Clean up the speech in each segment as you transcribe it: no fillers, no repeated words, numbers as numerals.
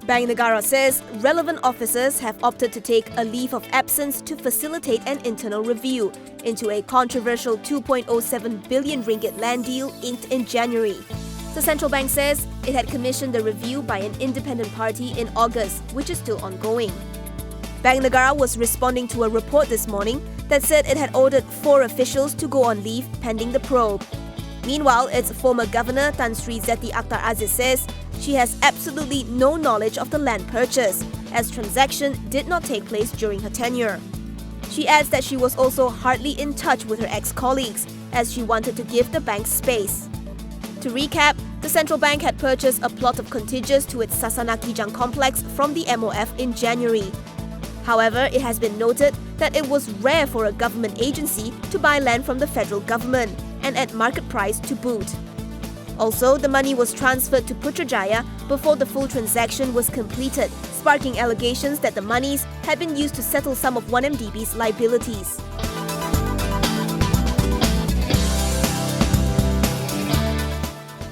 Bank Negara says relevant officers have opted to take a leave of absence to facilitate an internal review into a controversial 2.07 billion ringgit land deal inked in January. The central bank says it had commissioned the review by an independent party in August, which is still ongoing. Bank Negara was responding to a report this morning that said it had ordered 4 officials to go on leave pending the probe. Meanwhile, its former governor, Tan Sri Zeti Akhtar Aziz, says she has absolutely no knowledge of the land purchase, as transaction did not take place during her tenure. She adds that she was also hardly in touch with her ex-colleagues, as she wanted to give the bank space. To recap, the central bank had purchased a plot of contiguous to its Sasana Kijang complex from the MOF in January. However, it has been noted that it was rare for a government agency to buy land from the federal government, and at market price to boot. Also, the money was transferred to Putrajaya before the full transaction was completed, sparking allegations that the monies had been used to settle some of 1MDB's liabilities.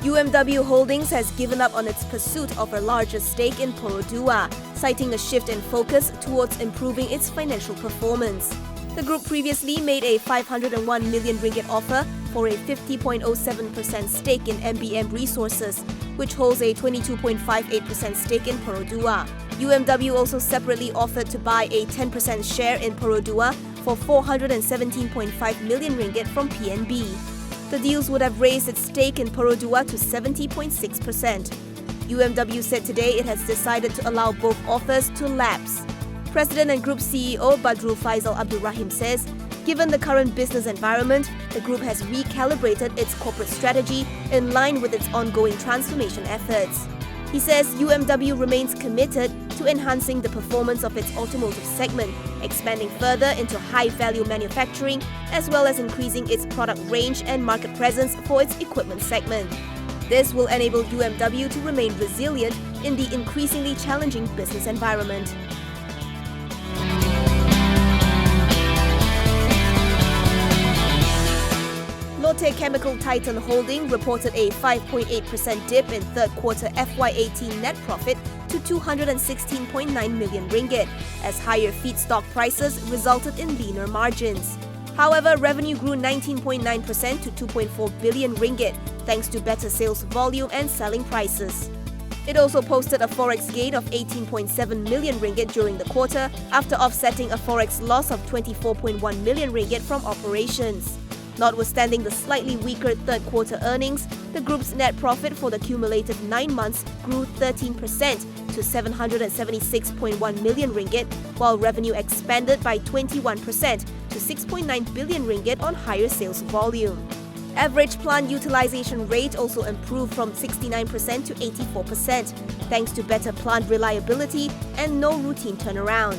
UMW Holdings has given up on its pursuit of a larger stake in Perodua, citing a shift in focus towards improving its financial performance. The group previously made a 501 million ringgit offer for a 50.07% stake in MBM Resources, which holds a 22.58% stake in Perodua. UMW also separately offered to buy a 10% share in Perodua for 417.5 million ringgit from PNB. The deals would have raised its stake in Perodua to 70.6%. UMW said today it has decided to allow both offers to lapse. President and Group CEO Badrul Faisal Abdul Rahim says, given the current business environment, the group has recalibrated its corporate strategy in line with its ongoing transformation efforts. He says UMW remains committed to enhancing the performance of its automotive segment, expanding further into high-value manufacturing, as well as increasing its product range and market presence for its equipment segment. This will enable UMW to remain resilient in the increasingly challenging business environment. Lotte Chemical Titan Holding reported a 5.8% dip in third quarter FY18 net profit to 216.9 million ringgit, as higher feedstock prices resulted in leaner margins. However, revenue grew 19.9% to 2.4 billion ringgit, thanks to better sales volume and selling prices. It also posted a forex gain of 18.7 million ringgit during the quarter, after offsetting a forex loss of 24.1 million ringgit from operations. Notwithstanding the slightly weaker third quarter earnings, the group's net profit for the cumulative 9 months grew 13% to 776.1 million ringgit, while revenue expanded by 21% to 6.9 billion ringgit on higher sales volume. Average plant utilization rate also improved from 69% to 84%, thanks to better plant reliability and no routine turnaround.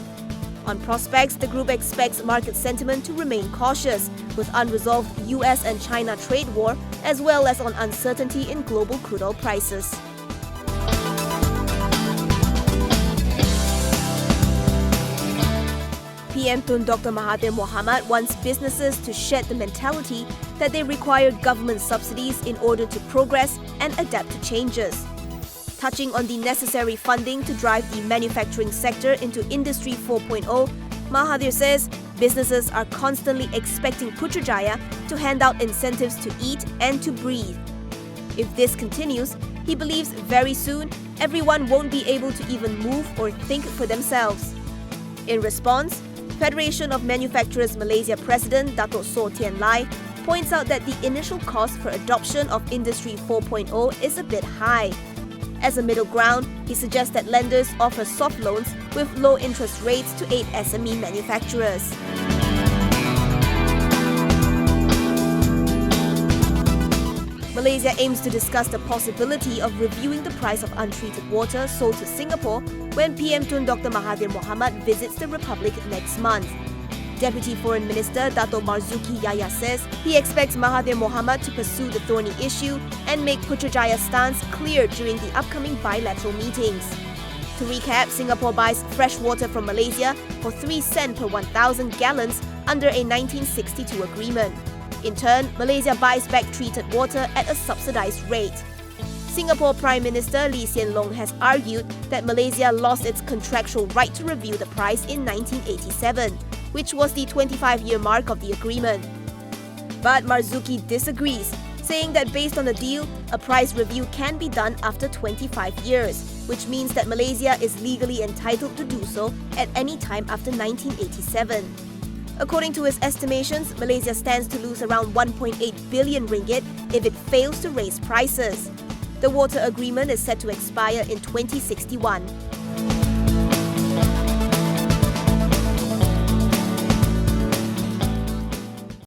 On prospects, the group expects market sentiment to remain cautious, with unresolved US and China trade war, as well as on uncertainty in global crude oil prices. PM Tun Dr. Mahathir Mohamad wants businesses to shed the mentality that they require government subsidies in order to progress and adapt to changes. Touching on the necessary funding to drive the manufacturing sector into Industry 4.0, Mahathir says businesses are constantly expecting Putrajaya to hand out incentives to eat and to breathe. If this continues, he believes very soon everyone won't be able to even move or think for themselves. In response, Federation of Manufacturers Malaysia President Dato' So Tian Lai points out that the initial cost for adoption of Industry 4.0 is a bit high. As a middle ground, he suggests that lenders offer soft loans with low interest rates to aid SME manufacturers. Malaysia aims to discuss the possibility of reviewing the price of untreated water sold to Singapore when PM Tun Dr. Mahathir Mohamad visits the Republic next month. Deputy Foreign Minister Dato' Marzuki Yahya says he expects Mahathir Mohamad to pursue the thorny issue and make Putrajaya's stance clear during the upcoming bilateral meetings. To recap, Singapore buys fresh water from Malaysia for 3 cents per 1,000 gallons under a 1962 agreement. In turn, Malaysia buys back treated water at a subsidized rate. Singapore Prime Minister Lee Hsien Loong has argued that Malaysia lost its contractual right to review the price in 1987, which was the 25-year mark of the agreement. But Marzuki disagrees, saying that based on the deal, a price review can be done after 25 years, which means that Malaysia is legally entitled to do so at any time after 1987. According to his estimations, Malaysia stands to lose around 1.8 billion ringgit if it fails to raise prices. The water agreement is set to expire in 2061.